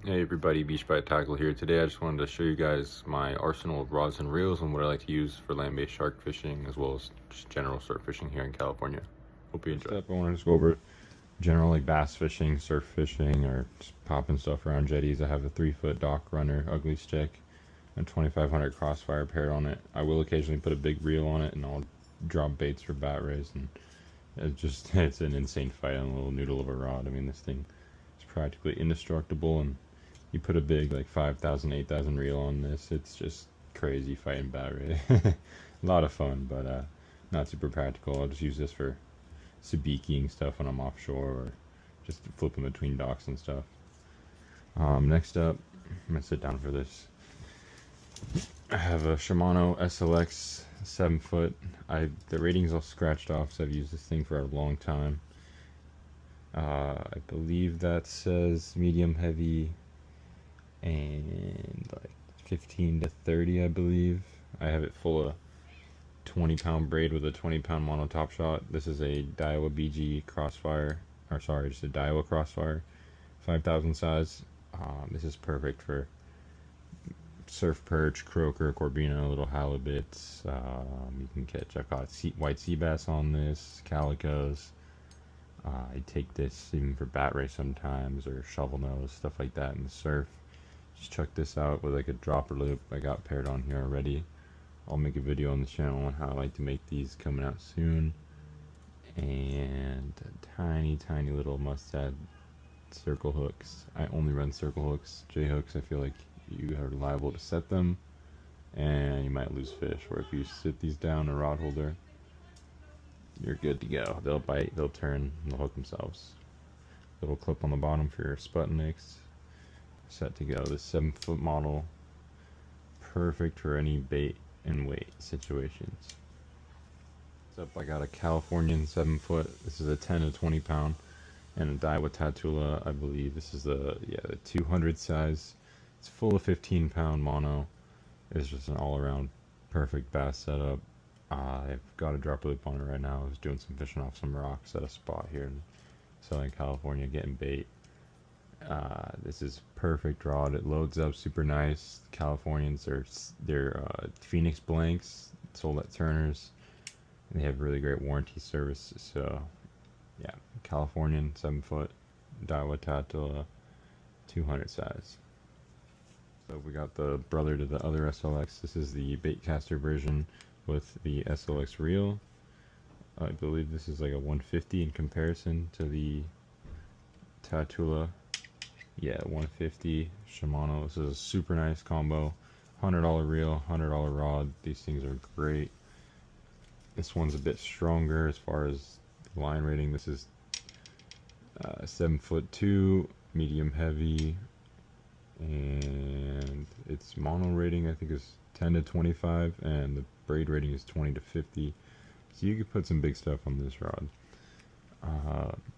Hey everybody, Beach Bite Tackle here. Today I just wanted to show you guys my arsenal of rods and reels and what I like to use for land-based shark fishing as well as just general surf fishing here in California. Hope you enjoy. First up, I want to just go over general like bass fishing, surf fishing, or just popping stuff around jetties. I have a 3-foot dock runner, ugly stick, and 2500 crossfire paired on it. I will occasionally put a big reel on it and I'll drop baits for bat rays, and it's an insane fight on a little noodle of a rod. I mean, this thing is practically indestructible, and you put a big like 5,000, 8,000 reel on this, it's just crazy fighting bat ray. A lot of fun, but not super practical. I'll just use this for sabiki stuff when I'm offshore, or just flipping between docks and stuff. Next up, I'm gonna sit down for this. I have a Shimano SLX 7-foot. The rating's all scratched off, so I've used this thing for a long time. I believe that says medium heavy and like 15 to 30, I believe. I have it full of 20-pound braid with a 20-pound mono top shot. This is a Diawa BG Crossfire, or sorry, just a Diawa Crossfire, 5,000 size. This is perfect for surf perch, croaker, corbina, little halibuts. You can catch, I've got white sea bass on this, calicos. I take this even for bat ray sometimes, or shovel nose, stuff like that in the surf. Just chuck this out with like a dropper loop I got paired on here already. I'll make a video on the channel on how I like to make these, coming out soon. And tiny little must-have circle hooks. I only run circle hooks. J hooks, I feel like you are liable to set them and you might lose fish. Or if you sit these down a rod holder, you're good to go. They'll bite, they'll turn, they'll hook themselves. Little clip on the bottom for your Sputniks. Set to go. This 7-foot model, perfect for any bait and weight situations. Next up, I got a Californian 7-foot. This is a 10 to 20 pound, and a Diawa tatula. I believe this is the 200 size. It's full of 15-pound mono. It's just an all-around perfect bass setup. I've got a drop loop on it right now. I was doing some fishing off some rocks at a spot here in Southern California, getting bait. This is perfect rod. It loads up super nice. Californians are Phenix blanks, sold at Turner's, and they have really great warranty service. So yeah, Californian 7-foot Diawa tatula, 200 size. So we got the brother to the other SLX. This is the baitcaster version with the SLX reel. I believe this is like a 150 in comparison to the tatula. Yeah, 150 Shimano. This is a super nice combo. $100 reel, $100 rod. These things are great. This one's a bit stronger as far as line rating. This is 7'2", medium heavy, and its mono rating I think is 10 to 25, and the braid rating is 20 to 50. So you could put some big stuff on this rod.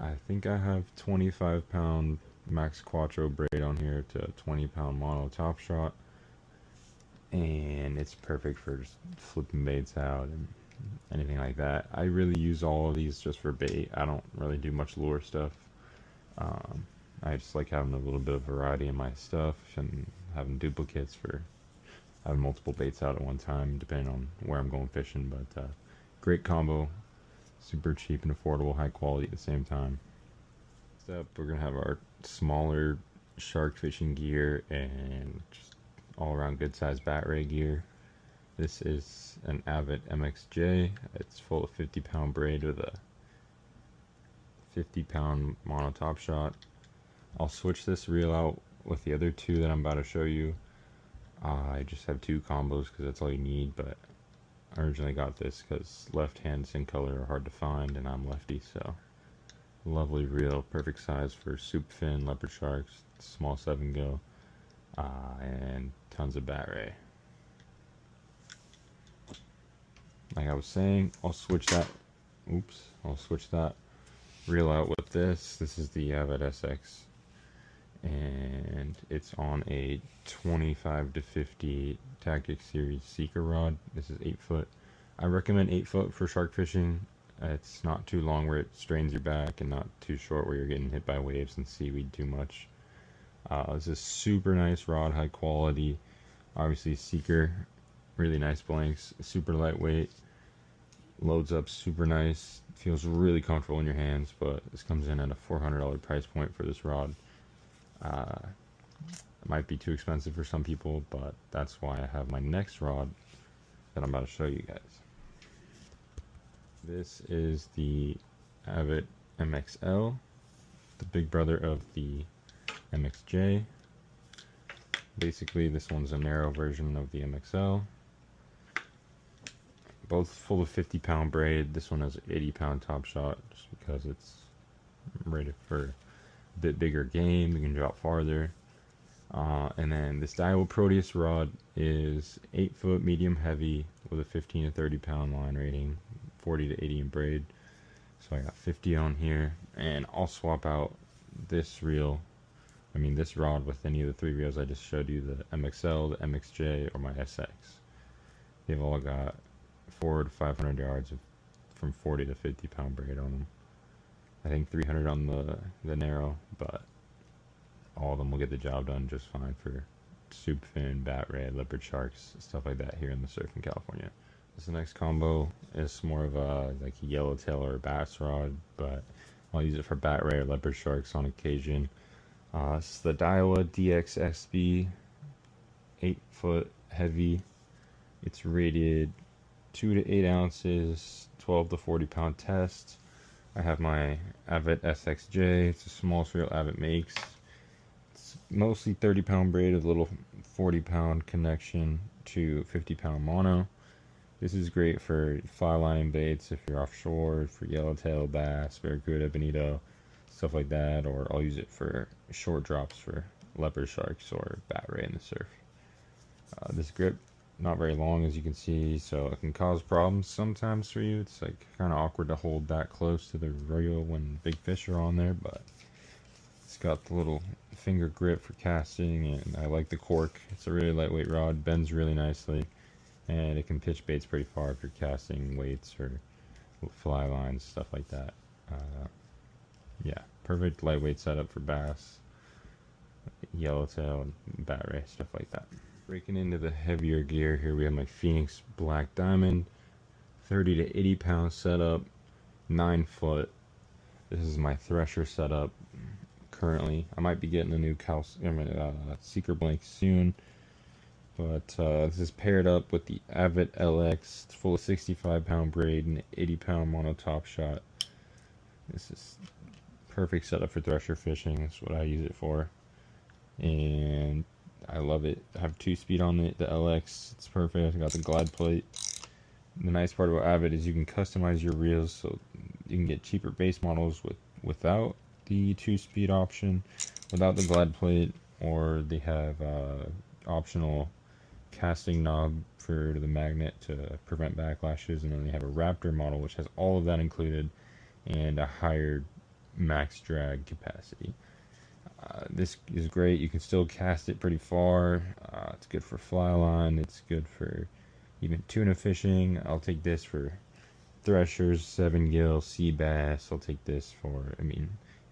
I think I have 25-pound Max Quattro braid on here to 20-pound mono top shot, and it's perfect for just flipping baits out and anything like that. I really use all of these just for bait. I don't really do much lure stuff. I just like having a little bit of variety in my stuff and having duplicates for having multiple baits out at one time, depending on where I'm going fishing. But great combo, super cheap and affordable, high quality at the same time. Next up, we're gonna have our smaller shark fishing gear and just all around good sized bat ray gear. This is an Avet MXJ. It's full of 50-pound braid with a 50-pound mono top shot. I'll switch this reel out with the other two that I'm about to show you. I just have 2 combos because that's all you need, but I originally got this because left hands in color are hard to find and I'm lefty, so lovely reel, perfect size for soup fin, leopard sharks, small 7-go, and tons of bat ray. Like I was saying, I'll switch that reel out with this. This is the Avet SX, and it's on a 25 to 50 Tactic Series Seeker rod. This is 8-foot. I recommend 8-foot for shark fishing. It's not too long where it strains your back, and not too short where you're getting hit by waves and seaweed too much. This is super nice rod, high quality. Obviously Seeker, really nice blanks, super lightweight, loads up super nice, feels really comfortable in your hands. But this comes in at a $400 price point for this rod. It might be too expensive for some people, but that's why I have my next rod that I'm about to show you guys. This is the Avet MXL, the big brother of the MXJ. Basically, this one's a narrow version of the MXL. Both full of 50-pound braid. This one has an 80-pound top shot just because it's rated for a bit bigger game. You can drop farther. And then this Diawa Proteus rod is 8-foot medium heavy with a 15 to 30 pound line rating, 40 to 80 in braid. So I got 50 on here, and I'll swap out this this rod with any of the 3 reels I just showed you, the MXL, the MXJ, or my SX. They've all got 400 to 500 yards from 40 to 50 pound braid on them. I think 300 on the narrow, but all of them will get the job done just fine for soup fin, bat ray, leopard sharks, stuff like that here in the surf in California. This next combo is more of a like a yellowtail or a bass rod, but I'll use it for bat ray or leopard sharks on occasion. It's the Daiwa DXSB, 8-foot heavy. It's rated 2 to 8 ounces, 12 to 40 pound test. I have my Avet SXJ. It's the smallest reel Avet makes. It's mostly 30 pound braid with a little 40 pound connection to 50 pound mono. This is great for fly lining baits if you're offshore, for yellowtail, bass, barracuda, bonito, stuff like that. Or I'll use it for short drops for leopard sharks or bat ray in the surf. This grip, not very long as you can see, so it can cause problems sometimes for you. It's like kind of awkward to hold that close to the reel when big fish are on there, but it's got the little finger grip for casting, and I like the cork. It's a really lightweight rod, bends really nicely, and it can pitch baits pretty far if you're casting weights or fly lines, stuff like that. Yeah, perfect lightweight setup for bass, yellowtail, and bat ray, stuff like that. Breaking into the heavier gear here, we have my Phenix Black Diamond, 30 to 80 pound setup, 9-foot. This is my thresher setup currently. I might be getting a new Seeker blank soon, but this is paired up with the Avet LX. It's full of 65 pound braid and 80 pound mono top shot. This is perfect setup for thresher fishing. That's what I use it for, and I love it. I have 2-speed on it, the LX. It's perfect. I got the glide plate. The nice part about Avet is you can customize your reels, so you can get cheaper base models without the 2-speed option, without the glide plate, or they have optional casting knob for the magnet to prevent backlashes, and then they have a Raptor model which has all of that included and a higher max drag capacity. This is great. You can still cast it pretty far. It's good for fly line. It's good for even tuna fishing. I'll take this for threshers, 7-gill, sea bass. I'll take this for,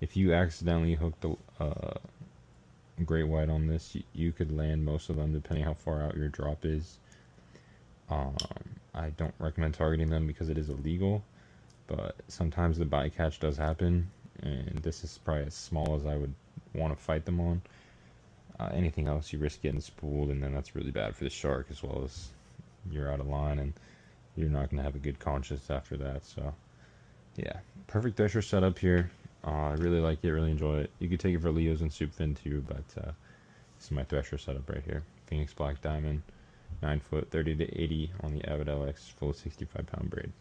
if you accidentally hooked a great white on this, you could land most of them depending how far out your drop is. I don't recommend targeting them because it is illegal, but sometimes the bycatch does happen, and this is probably as small as I would want to fight them on. Anything else you risk getting spooled, and then that's really bad for the shark, as well as you're out of line and you're not going to have a good conscience after that. So yeah, perfect thresher setup here. I really like it, really enjoy it. You could take it for Leos and soup fin too, but this is my thresher setup right here. Phenix Black Diamond, 9-foot, 30 to 80 on the Avet LX, full of 65 pound braid.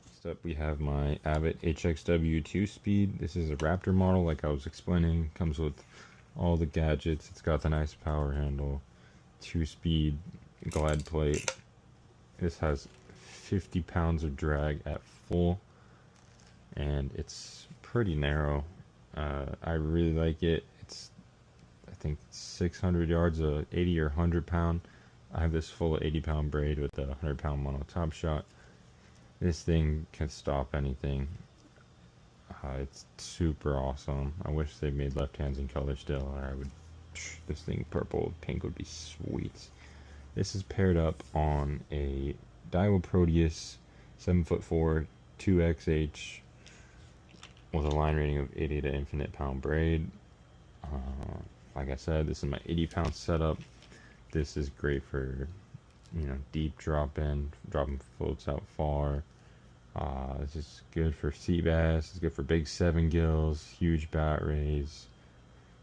Next up we have my Avet HXW 2-speed. This is a Raptor model, like I was explaining. Comes with all the gadgets. It's got the nice power handle, 2-speed glide plate. This has 50 pounds of drag at full, and it's pretty narrow. I really like it. It's, I think, 600 yards of 80 or 100 pound. I have this full of 80 pound braid with a 100 pound mono top shot. This thing can stop anything. It's super awesome. I wish they made left hands in color still, or I would This thing purple, pink would be sweet. This is paired up on a Diawa Proteus 7'4", 2XH with a line rating of 80 to infinite pound braid. Like I said, this is my 80-pound setup. This is great for, you know, deep drop-in, dropping floats out far. This is good for sea bass. It's good for big 7 gills, huge bat rays,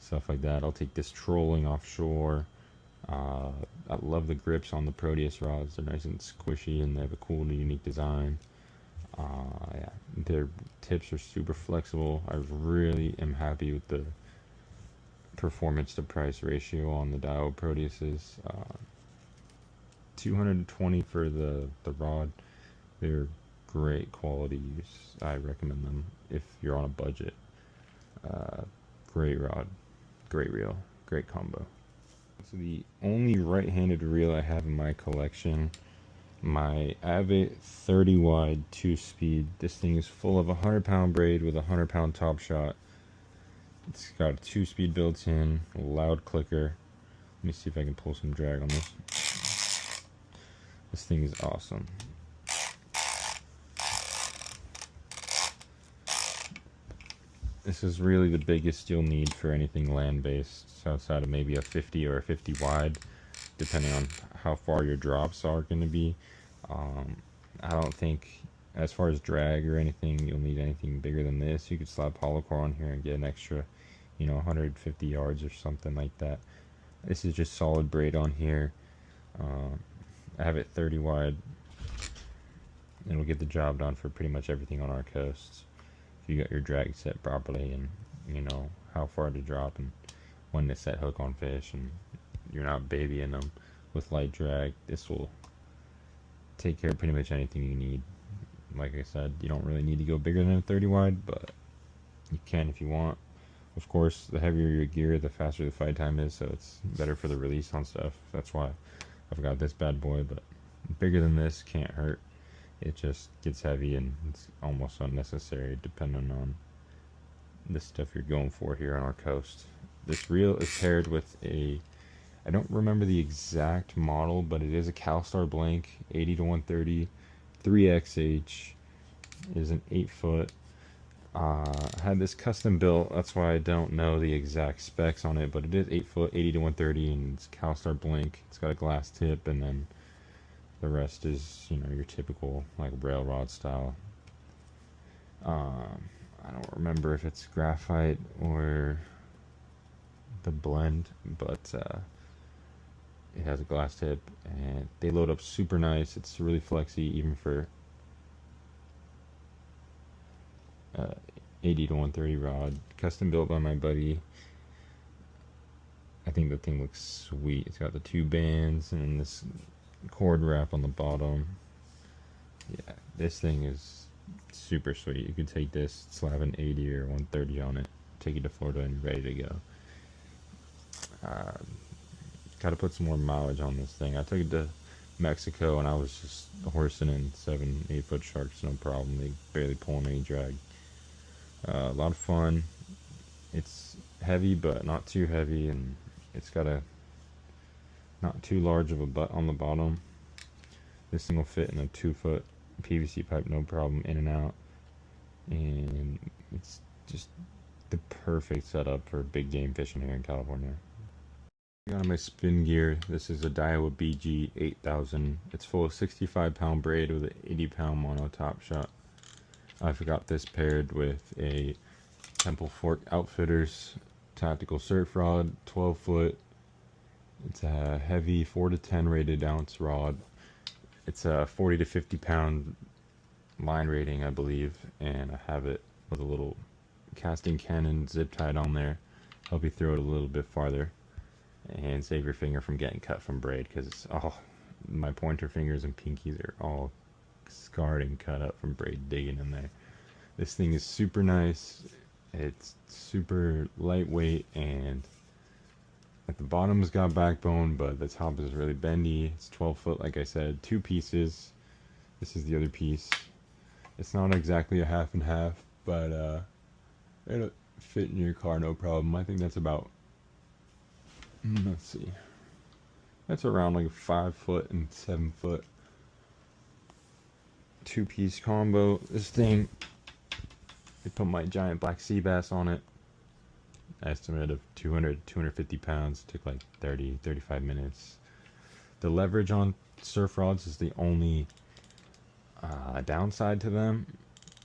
stuff like that. I'll take this trolling offshore. I love the grips on the Proteus rods. They're nice and squishy, and they have a cool, unique design. Yeah, their tips are super flexible. I really am happy with the performance to price ratio on the Diawa Proteuses. $220 for the rod. They're great quality use. I recommend them if you're on a budget. Great rod, great reel, great combo. So the only right-handed reel I have in my collection, my Avet 30 wide 2-speed. This thing is full of 100-pound braid with a 100-pound top shot. It's got a 2-speed built in, a loud clicker. Let me see if I can pull some drag on this. This thing is awesome. This is really the biggest you'll need for anything land-based, outside of maybe a 50 or a 50 wide, depending on how far your drops are going to be. I don't think, as far as drag or anything, you'll need anything bigger than this. You could slap hollow core on here and get an extra, you know, 150 yards or something like that. This is just solid braid on here. I have it 30 wide. It'll get the job done for pretty much everything on our coasts. If you got your drag set properly, and you know how far to drop and when to set hook on fish, and you're not babying them with light drag, this will take care of pretty much anything you need. Like I said, you don't really need to go bigger than a 30 wide, but you can if you want. Of course, the heavier your gear, the faster the fight time is, so it's better for the release on stuff. That's why I've got this bad boy, but bigger than this can't hurt. It just gets heavy and it's almost unnecessary depending on the stuff you're going for here on our coast. This reel is paired with a, I don't remember the exact model, but it is a CalStar blank, 80 to 130, 3XH. It is an 8-foot. I had this custom built, that's why I don't know the exact specs on it, but it is 8-foot, 80 to 130, and it's CalStar blank. It's got a glass tip, and then the rest is, you know, your typical like railrod style. I don't remember if it's graphite or the blend, but it has a glass tip and they load up super nice. It's really flexy, even for 80 to 130 rod. Custom built by my buddy. I think the thing looks sweet. It's got the 2 bands and this cord wrap on the bottom. Yeah, this thing is super sweet. You could take this, slap an 80 or 130 on it, take it to Florida, and you're ready to go. Got to put some more mileage on this thing. I took it to Mexico and I was just horsing in 7-8 foot sharks, no problem. They barely pulling any drag. A lot of fun. It's heavy, but not too heavy, and it's got a not too large of a butt on the bottom. This thing will fit in a 2-foot PVC pipe, no problem, in and out. And it's just the perfect setup for big game fishing here in California. Got my spin gear. This is a Diawa BG 8000. It's full of 65-pound braid with an 80-pound mono top shot. I've got this paired with a Temple Fork Outfitters tactical surf rod, 12-foot. It's a heavy 4 to 10 rated ounce rod. It's a 40 to 50 pound line rating, I believe, and I have it with a little casting cannon zip tied on there. Help you throw it a little bit farther and save your finger from getting cut from braid, because my pointer fingers and pinkies are all scarred and cut up from braid digging in there. This thing is super nice. It's super lightweight, and at the bottom's got backbone, but the top is really bendy. It's 12 foot, like I said, 2 pieces. This is the other piece. It's not exactly a half and half, but it'll fit in your car no problem. I think that's about Let's see. That's around like 5 foot and 7 foot. 2-piece combo. This thing, I put my giant black sea bass on it. Estimate of 200 250 pounds. Took like 35 minutes. The leverage on surf rods is the only downside to them.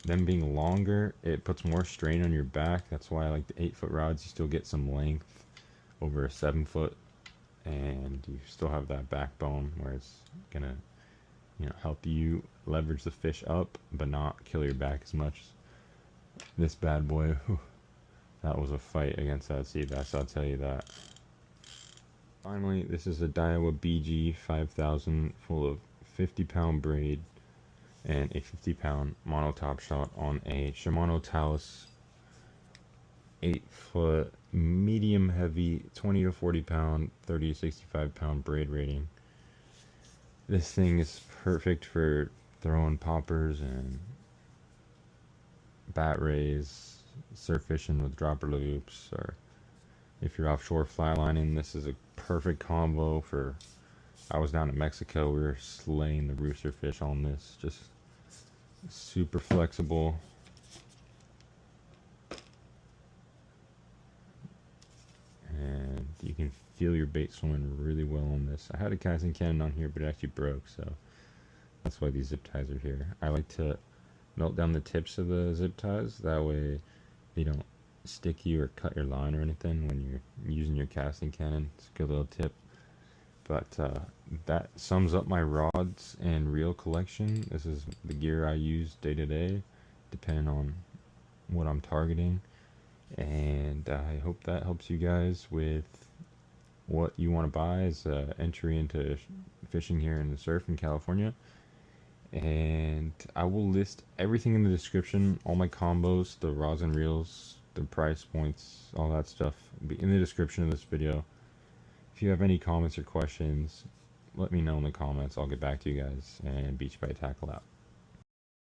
Them being longer, it puts more strain on your back. That's why I like the 8-foot rods. You still get some length over a 7-foot, and you still have that backbone where it's gonna, help you leverage the fish up, but not kill your back as much. This bad boy, whew, that was a fight against that sea bass, I'll tell you that. Finally, this is a Diawa BG 5000 full of 50-pound braid and a 50-pound mono top shot on a Shimano tallus 8-foot medium heavy 20 to 40 pound 30 to 65 pound braid rating. This thing is perfect for throwing poppers and bat rays, surf fishing with dropper loops, or if you're offshore flatlining. This is a perfect combo for, I was down in Mexico, we were slaying the rooster fish on this. Just super flexible. And you can feel your bait swimming really well on this. I had a casting cannon on here, but it actually broke, so that's why these zip ties are here. I like to melt down the tips of the zip ties, that way they don't stick you or cut your line or anything when you're using your casting cannon. It's a good little tip. But that sums up my rods and reel collection. This is the gear I use day to day, depending on what I'm targeting. And I hope that helps you guys with what you want to buy as entry into fishing here in the surf in California. And I will list everything in the description, all my combos, the rods and reels, the price points, all that stuff will be in the description of this video. If you have any comments or questions, let me know in the comments. I'll get back to you guys. And Beach by Tackle out.